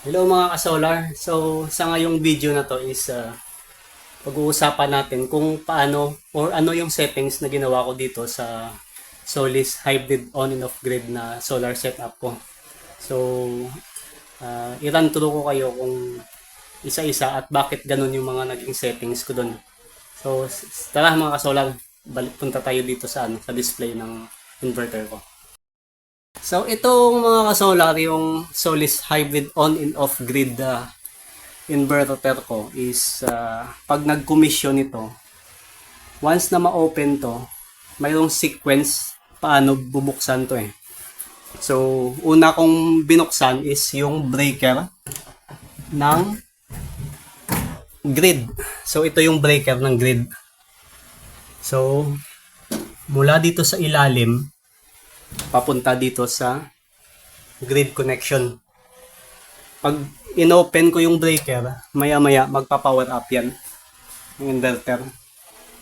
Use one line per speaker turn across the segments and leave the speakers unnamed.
Hello mga ka-solar. So, sa ngayong video na to is pag-uusapan natin kung paano or ano yung settings na ginawa ko dito sa Solis hybrid on and off grid na solar setup ko. So, i-run through ko kayo kung isa-isa at bakit ganun yung mga naging settings ko doon. So, tara mga ka-solar, punta tayo dito sa display ng inverter ko. So, itong mga ka-solar, yung Solis hybrid on and off grid inverter ko is pag nag-commission ito, once na ma-open to, mayroong sequence paano bubuksan to eh. So, una kong binuksan is yung breaker ng grid. So, ito yung breaker ng grid. So, mula dito sa ilalim, papunta dito sa grid connection. Pag inopen ko yung breaker, maya-maya magpa-power up yan ng inverter.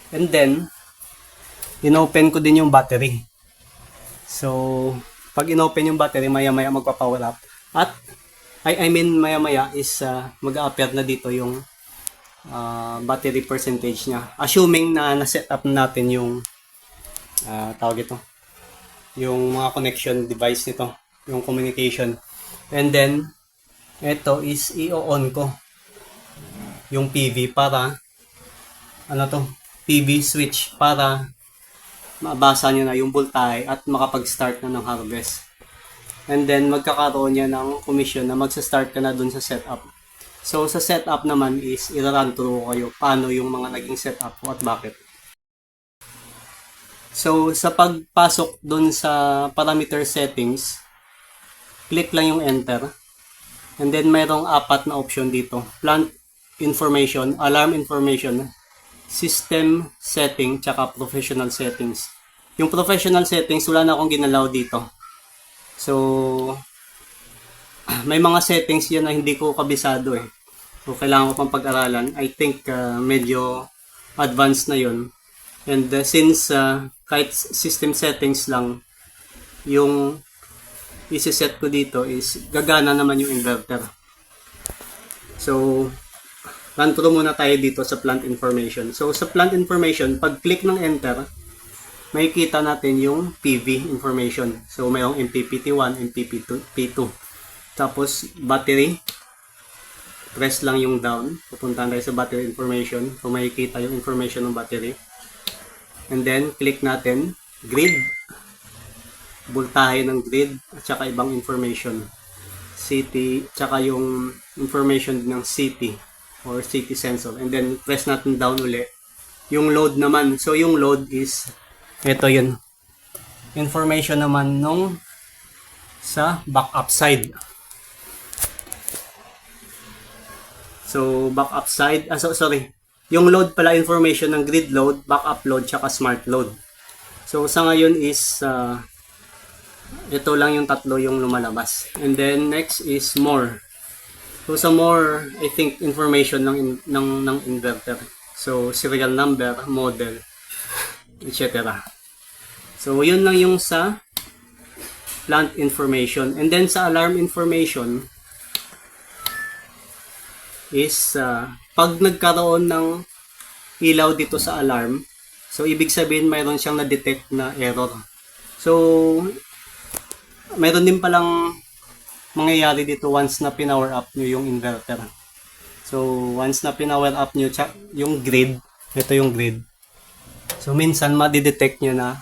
And then, inopen ko din yung battery. So, pag inopen yung battery, maya-maya magpa-power up. At, I mean maya-maya is mag-a-appear na dito yung battery percentage niya. Assuming na na-set up natin yung tawag ito, yung mga connection device nito, yung communication. And then, ito is i-on ko yung PV para PV switch para mabasa niya na yung voltahe at makapag-start na ng harvest. And then, magkakaroon niya ng commission na magsa-start ka na dun sa setup. So, sa setup naman is i-run through kayo paano yung mga naging setup ko at bakit. So, sa pagpasok dun sa parameter settings, click lang yung enter. And then, mayroong apat na option dito. Plant information, alarm information, system setting, tsaka professional settings. Yung professional settings, wala na akong ginalaw dito. So, may mga settings yan na hindi ko kabisado eh. So, kailangan ko pang pag-aralan. I think medyo advanced na yun. And since kahit system settings lang, yung isi-set ko dito is gagana naman yung inverter. So, run through muna tayo dito sa plant information. So, sa plant information, pag click ng enter, makikita natin yung PV information. So, mayroong MPPT1, MPPT2. Tapos, battery. Press lang yung down. Pupuntahan tayo sa battery information. So, makikita yung information ng battery. And then, click natin, grid, voltahe ng grid, at saka ibang information. CT, tsaka yung information ng CT, or CT sensor. And then, press natin down uli. Yung load naman, so yung load is, ito yun. Information naman nung sa backup side. So, backup side, yung load pala information ng grid load, backup load, tsaka smart load. So, sa ngayon is, ito lang yung tatlo yung lumalabas. And then, next is more. So, sa more, I think, information ng inverter. So, serial number, model, etc. So, yun lang yung sa plant information. And then, sa alarm information, is pag nagkaroon ng ilaw dito sa alarm, so ibig sabihin mayroon siyang na-detect na error. So, mayroon din palang mangyayari dito once na pinower up nyo yung inverter. So, once na pinower up nyo yung grid, ito yung grid. So, minsan madidetect nyo na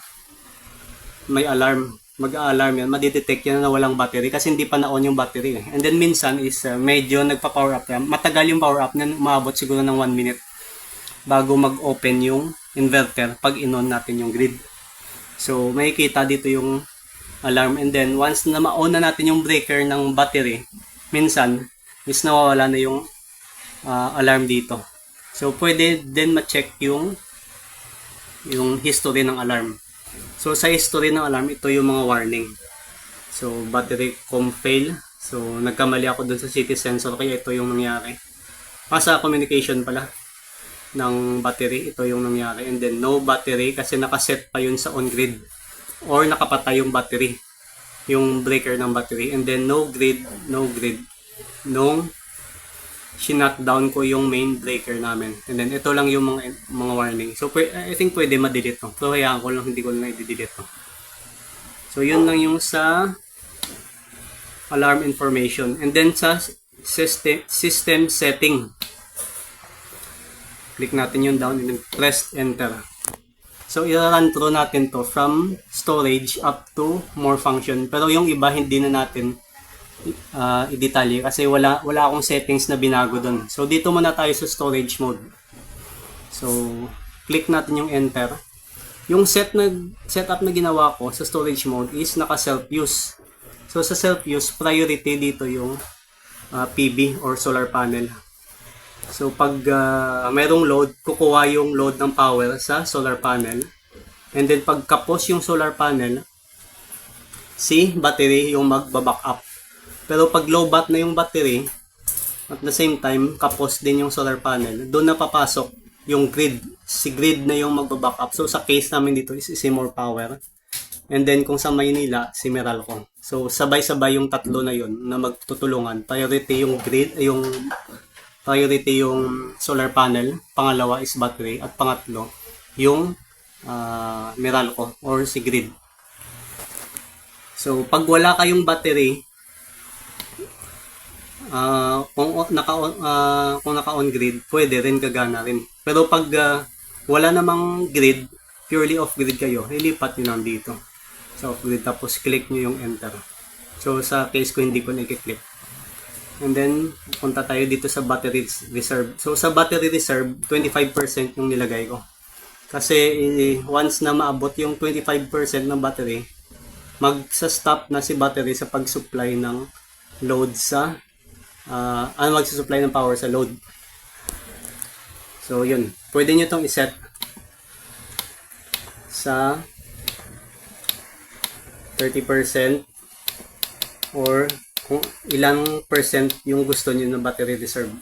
may alarm. Mag-a-alarm yan, madidetect yan na walang battery kasi hindi pa na-on yung battery. And then minsan is medyo nagpa-power up yan. Matagal yung power up na umabot siguro ng 1 minute bago mag-open yung inverter pag in-on natin yung grid. So, makikita dito yung alarm. And then, once na ma-on na natin yung breaker ng battery, minsan is nawawala na yung alarm dito. So, pwede din ma-check yung history ng alarm. So, sa history ng alarm, ito yung mga warning. So, battery com fail. So, nagkamali ako dun sa CT sensor, kaya ito yung nangyari. Sa communication pala ng battery, ito yung nangyari. And then, no battery kasi nakaset pa yun sa on-grid. Or nakapatay yung battery. Yung breaker ng battery. And then, no grid. nung sinutdown ko yung main breaker namin. And then, ito lang yung mga warning. So, I think pwede ma-delete to. So, hayaan ko lang, hindi ko na i-delete to. So, yun lang yung sa alarm information. And then, sa system setting. Click natin yung down and then press enter. So, i-run through natin to from storage up to more function. Pero yung iba, hindi na natin i-detalye kasi wala akong settings na binago doon. So, dito muna tayo sa storage mode. So, click natin yung enter. Yung setup na ginawa ko sa storage mode is naka self-use. So, sa self-use, priority dito yung PV or solar panel. So, pag merong load, kukuha yung load ng power sa solar panel. And then, pag kapos yung solar panel, si battery yung magbaback up. Pero pag low bat na yung battery, at the same time, kapos din yung solar panel, doon na papasok yung grid. Si grid na yung magbaback up. So, sa case namin dito is Seymour Power. And then, kung sa Maynila, si Meralco. So, sabay-sabay yung tatlo na yun na magtutulungan. Priority yung solar panel, pangalawa is battery, at pangatlo yung Meralco or si grid. So, pag wala kayong battery, kung naka-on grid, pwede rin gagana rin. Pero pag wala namang grid, purely off-grid kayo, ilipat nyo lang dito. So, off-grid, tapos click nyo yung enter. So, sa case ko, hindi ko na-click. And then, punta tayo dito sa battery reserve. So, sa battery reserve, 25% yung nilagay ko. Kasi, once na maabot yung 25% ng battery, magsa-stop na si battery sa pag-supply ng load sa, magsa-supply ng power sa load. So, yun. Pwede nyo itong iset sa 30% or kung ilang percent yung gusto niyo ng battery reserve.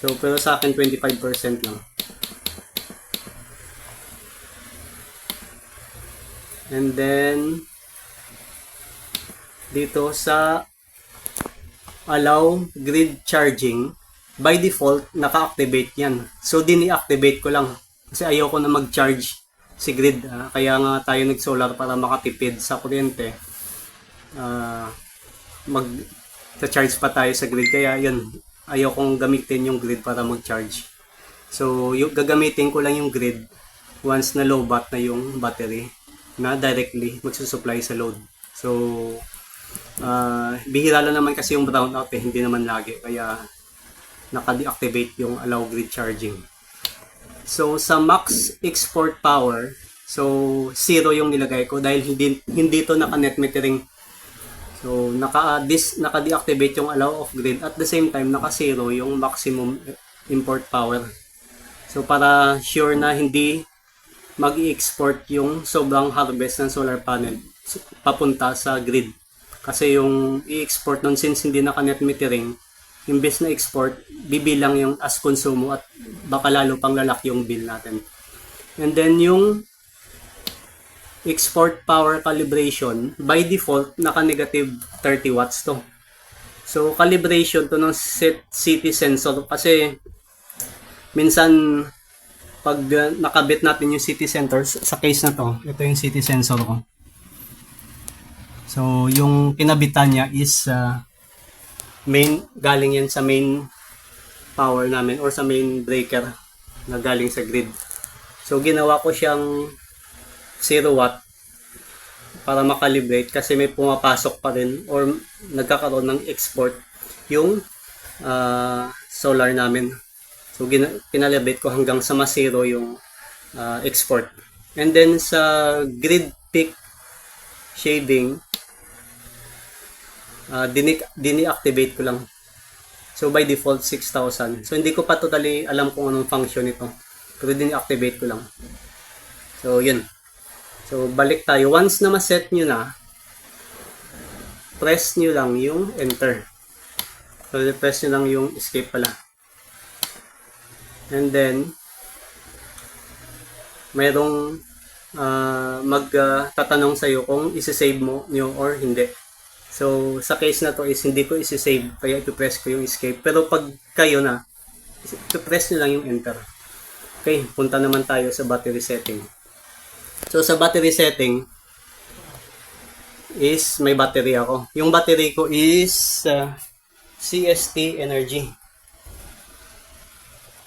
So, pero sa akin 25% lang. And then dito sa allow grid charging, by default naka-activate yan. So, dini-activate ko lang kasi ayoko na mag-charge si grid. Kaya nga tayo nag-solar para makatipid sa kuryente. Mag-charge pa tayo sa grid. Kaya yun, ayaw kong gamitin yung grid para mag-charge. So, gagamitin ko lang yung grid once na low bat na yung battery na directly magsusupply sa load. So, bihira lang naman kasi yung brownout hindi naman lagi. Kaya, naka-deactivate yung allow grid charging. So, sa max export power, so, 0 yung nilagay ko dahil hindi to naka-net metering. So, naka-deactivate yung allow off grid. At the same time, naka-0 yung maximum import power. So, para sure na hindi mag-i-export yung sobrang harvest ng solar panel papunta sa grid. Kasi yung i-export nun, since hindi naka-net metering, imbes na export, bibilang yung as konsumo at baka lalo pang lalaki yung bill natin. And then yung export power calibration, by default, naka-negative 30 watts to. So, calibration to ng city sensor kasi minsan pag nakabit natin yung city sensor, sa case na to, ito yung city sensor ko. So, yung kinabitan niya is galing yan sa main power namin or sa main breaker na galing sa grid. So, ginawa ko siyang 0 watt para makalibrate kasi may pumapasok pa rin or nagkakaroon ng export yung solar namin. So, pinalibrate ko hanggang sa ma-0 yung export. And then, sa grid peak shading, dini-activate ko lang. So, by default, 6,000. So, hindi ko pa totally alam kung anong function ito. Pero dini-activate ko lang. So, yun. So, balik tayo. Once na ma-set nyo na, press nyo lang yung enter. So, press nyo lang yung escape pala. And then, mayroong magtatanong sa'yo kung isi-save mo nyo or hindi. So, sa case na to is hindi ko isi-save, kaya ipipress ko yung escape. Pero pag kayo na, ipipress nyo lang yung enter. Okay, punta naman tayo sa battery setting. So, sa battery setting, is may battery ako. Yung battery ko is CST Energy.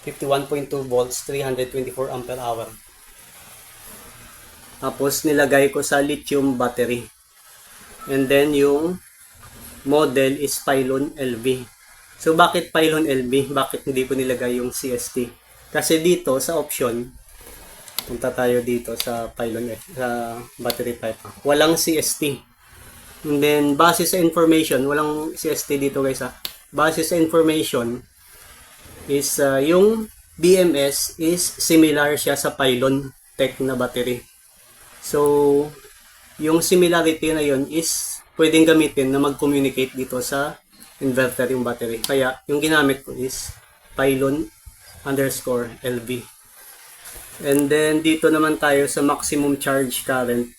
51.2 volts, 324 ampere hour. Tapos, nilagay ko sa lithium battery. And then, yung model is Pylon LV. So, bakit Pylon LV? Bakit hindi ko nilagay yung CST? Kasi dito, sa option, punta tayo dito sa Pylon sa battery type. Walang CST. And then, base sa information, walang CST dito guys ha. Base sa information, is yung BMS is similar siya sa Pylon Tech na battery. So, yung similarity na yun is pwedeng gamitin na mag-communicate dito sa inverter yung battery. Kaya, yung ginamit ko is Pylon_LV. And then, dito naman tayo sa maximum charge current.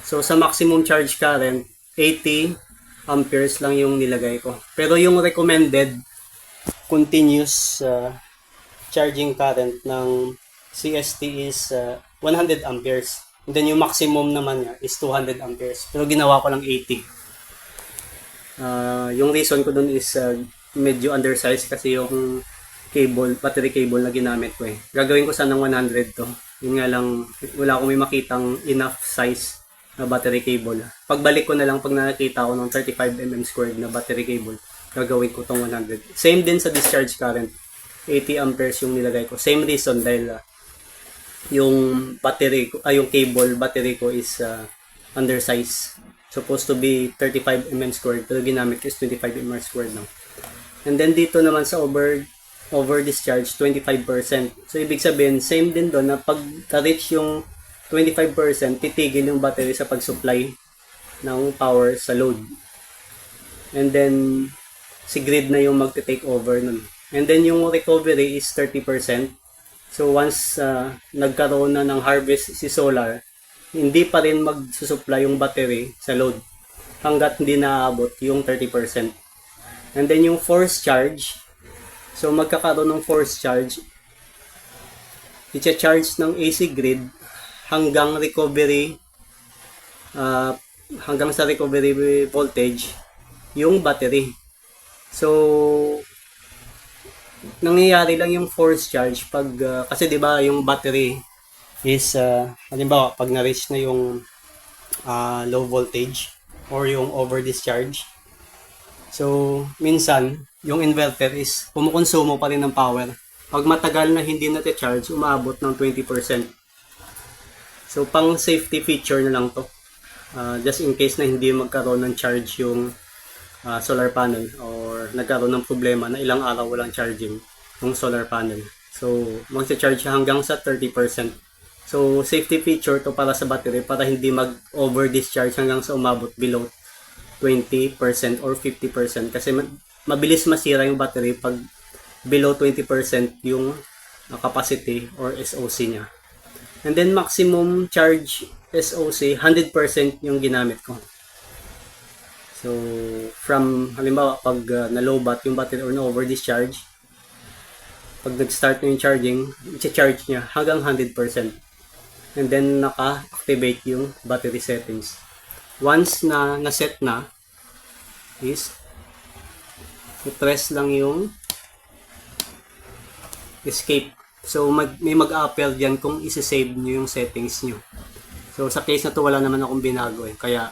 So, sa maximum charge current, 80 amperes lang yung nilagay ko. Pero yung recommended continuous charging current ng CST is 100 amperes. And then yung maximum naman niya is 200 amperes. Pero ginawa ko lang 80. Yung reason ko dun is medyo undersized kasi yung battery cable na ginamit ko eh. Gagawin ko sanang 100 to. Yun nga lang, wala akong may makitang enough size na battery cable. Pagbalik ko na lang pag nakita ko ng 35mm squared na battery cable, gagawin ko tong 100. Same din sa discharge current. 80 amperes yung nilagay ko. Same reason dahil yung battery ko, yung cable battery ko is undersized. Supposed to be 35mm squared pero ginamit ko is 25mm squared lang. And then dito naman sa over discharge 25%. So ibig sabihin same din doon na pag reach yung 25% titigil yung battery sa pag-supply ng power sa load. And then si grid na yung magte-take over nun. And then yung recovery is 30%. So once nagkaroon na ng harvest si solar, hindi pa rin magsusupply yung battery sa load hanggat hindi naaabot yung 30%. And then yung force charge, so magkakaroon ng force charge, i-charge ng AC grid hanggang recovery, hanggang sa recovery voltage yung battery. So nangyayari lang yung force charge pag kasi 'di ba yung battery is halimbawa pag na-reach na yung low voltage or yung over discharge. So minsan yung inverter is kumukonsumo pa rin ng power. Pag matagal na hindi na-charge, umaabot ng 20%. So pang safety feature na lang to. Just in case na hindi magkaroon ng charge yung solar panel or nagkaroon ng problema na ilang araw walang charging ng solar panel. So magcha-charge siya hanggang sa 30%. So safety feature to para sa battery para hindi mag-over discharge hanggang sa umabot below 20% or 50% kasi mabilis masira yung battery pag below 20% yung capacity or SOC niya. And then maximum charge SOC 100% yung ginamit ko. So from halimbawa pag na-lowbat yung battery or na-over discharge, pag nag-start na yung charging, i-charge niya hanggang 100%. And then naka-activate yung battery settings. Once na na-set na, is i-press lang yung escape. So may mag-appeal diyan kung i-save niyo yung settings niyo. So sa case na to wala naman akong binago eh. Kaya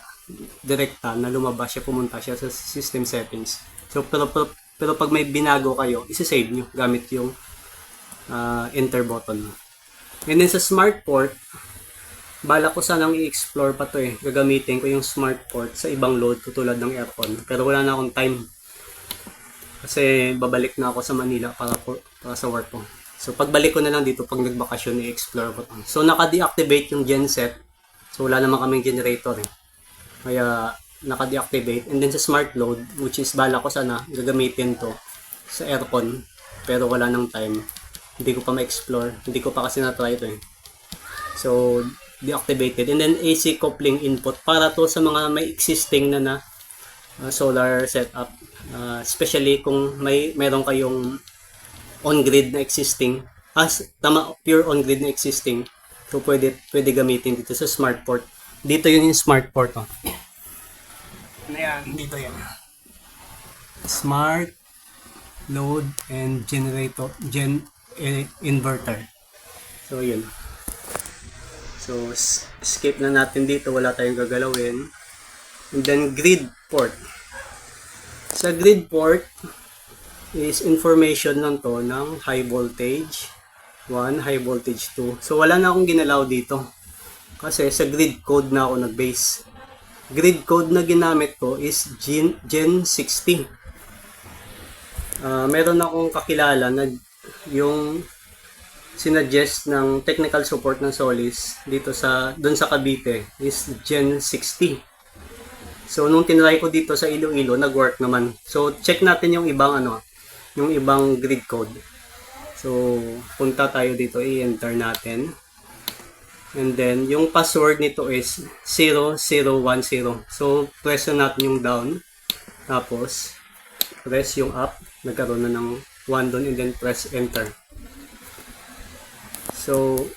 direkta na lumabas siya, pumunta siya sa system settings. So pero pag may binago kayo, i-save niyo gamit yung enter button. And then sa smart port, bala ko sanang i-explore pa to eh. Gagamitin ko yung smart port sa ibang load tulad ng aircon. Pero wala na akong time. Kasi babalik na ako sa Manila para sa work ko. So pagbalik ko na lang dito pag nagbakasyon i-explore ko to. So naka-deactivate yung genset. So wala naman kaming generator eh. Kaya naka-deactivate. And then sa smart load, which is bala ko sana gagamitin to sa aircon. Pero wala nang time. Hindi ko pa ma-explore. Hindi ko pa kasi na-try ito eh. So deactivated. And then AC coupling input para to sa mga may existing na solar setup. Especially kung meron kayong on-grid na existing, pure on-grid na existing, so pwede gamitin dito sa smart port. Dito yun yung smart port. Oh. Ano yan? Dito yan. Smart load and generator inverter. So yun. So skip na natin dito, wala tayong gagalawin. And then grid port. Sa grid port is information lang to ng high voltage 1, high voltage 2. So wala na akong ginalaw dito. Kasi sa grid code na ako nag-base. Grid code na ginamit ko is Gen 60. Meron akong kakilala na yung sinuggest ng technical support ng Solis dito doon sa Cavite is Gen 60. So nung tinry ko dito sa Iloilo, nag-work naman. So check natin yung ibang grid code. So punta tayo dito, i-enter natin. And then yung password nito is 0010. So press na natin yung down. Tapos press yung up, nagkaroon na ng 1 doon, and then press enter. So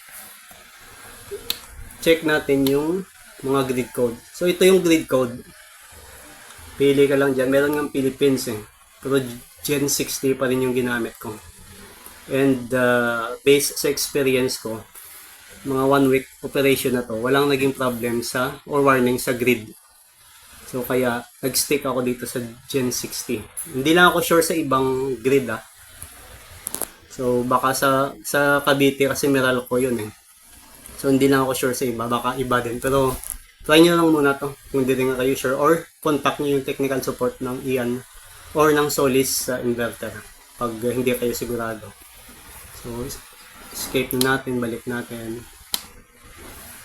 check natin yung mga grid code. So ito yung grid code. Pili ka lang dyan. Meron ng Philippines pero Gen 60 pa rin yung ginamit ko. And based sa experience ko, mga 1 week operation na to, walang naging problem or warning sa grid. So kaya nag-stick ako dito sa Gen 60. Hindi lang ako sure sa ibang grid So baka sa Cavite kasi Meralco yun So hindi lang ako sure sa iba, baka iba din. Pero try nyo lang muna to kung hindi rin kayo sure, or contact nyo yung technical support ng Ian or ng Solis inverter pag hindi kayo sigurado. So escape na natin, balik natin.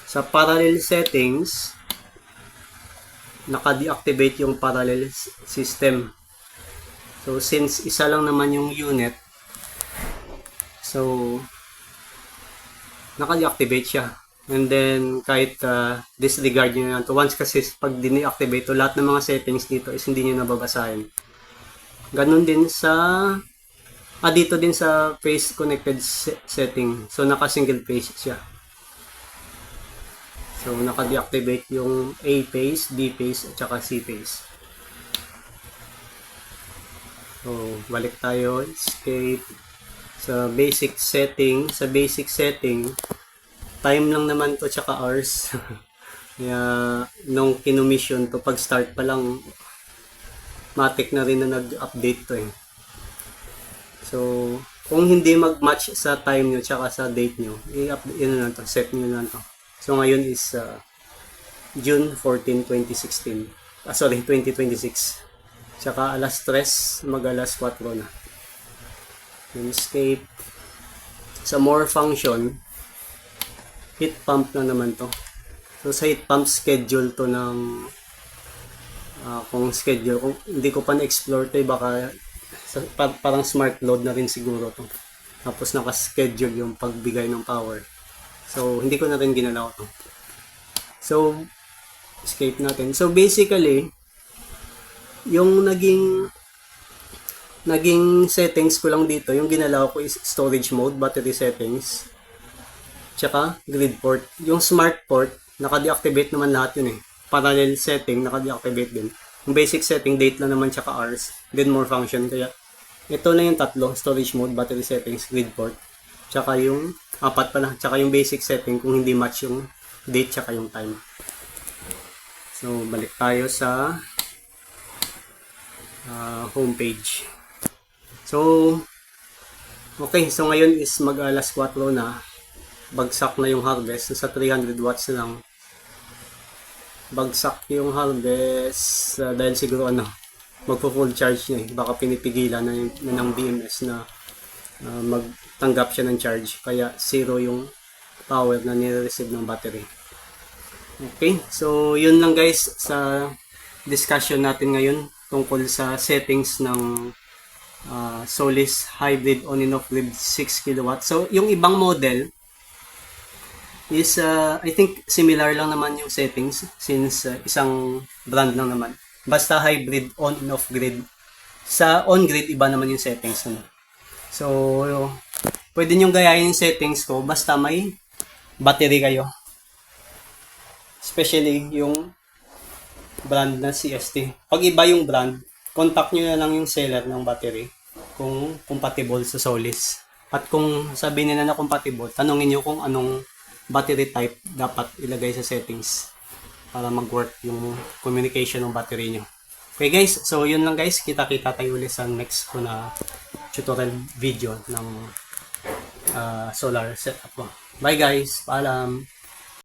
Sa parallel settings, naka-deactivate yung parallel system. So since isa lang naman yung unit, so naka-deactivate siya. And then kahit disregard nyo na to, once kasi pag din-deactivate to, lahat ng mga settings dito is hindi nyo nababasahin. Ganun din dito din sa phase connected setting. So naka-single phase siya. So naka-deactivate yung A phase, B phase, at saka C phase. So balik tayo, escape. Sa basic setting, time lang naman to, tsaka hours. Kaya nung kinumission to, pag start pa lang, matik na rin na nag-update to So kung hindi mag-match sa time nyo tsaka sa date nyo, set nyo lang to. So ngayon is June 14, 2016. 2026. Tsaka alas 3, mag-alas 4 na. Escape. Sa more function, heat pump na naman to. So sa heat pump, schedule to ng kung hindi ko pa na-explore to, baka parang smart load na rin siguro to. Tapos naka-schedule yung pagbigay ng power. So hindi ko na rin ginalaw to. So escape natin. So basically, yung naging settings ko lang dito, yung ginalaw ko is storage mode, battery settings, tsaka grid port. Yung smart port, naka-deactivate naman lahat yun Parallel setting, naka-deactivate din. Yung basic setting, date lang naman tsaka hours, then more function. Kaya ito na yung tatlo, storage mode, battery settings, grid port, tsaka yung apat pala, tsaka yung basic setting kung hindi match yung date tsaka yung time. So balik tayo sa homepage. So okay, so ngayon is mag-alas 4 na, bagsak na yung harvest, sa 300 watts na lang bagsak yung harvest dahil siguro magpo-full charge niya baka pinipigilan na ng BMS na magtanggap siya ng charge, kaya zero yung power na nire-receive ng battery. Okay, so yun lang guys sa discussion natin ngayon tungkol sa settings ng Solis hybrid on and off grid 6 kW. So yung ibang model is I think similar lang naman yung settings since isang brand lang naman. Basta hybrid, on and off grid. Sa on grid, iba naman yung settings. Ano? So, pwede nyo gayahin yung settings ko basta may battery kayo. Especially yung brand na CST. Pag iba yung brand, contact nyo na lang yung seller ng battery kung compatible sa Solis. At kung sabihin nila na compatible, tanongin nyo kung anong battery type dapat ilagay sa settings para mag-work yung communication ng battery nyo. Okay guys, so yun lang guys. Kita-kita tayo ulit sa next ko na tutorial video ng solar setup ko. Bye guys, paalam!